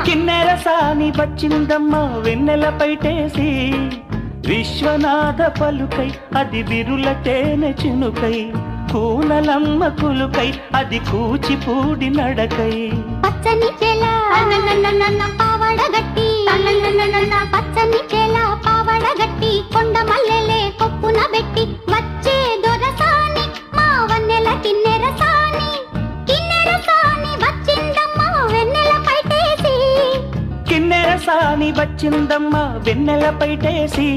కిన్నెర సాని వచ్చిందమ్మ వెన్నెల పైటేసి విశ్వనాథ పలుకై అది బిరుల తేనె చినుకై కూనలమ్మ కులుకై అది కూచిపూడి నడకై పచ్చని చేల పావడగట్టి పచ్చని చేల పావడగట్టి కొండ మల్లెలే కొప్పున పెట్టి వచ్చే దొరసాని మా వన్నెల కిన్నెర సాని వచ్చిందమ్మ వెన్నెల పైటేసి కిన్నెర సాని వచ్చిందమ్మ వెన్నెల పైటేసి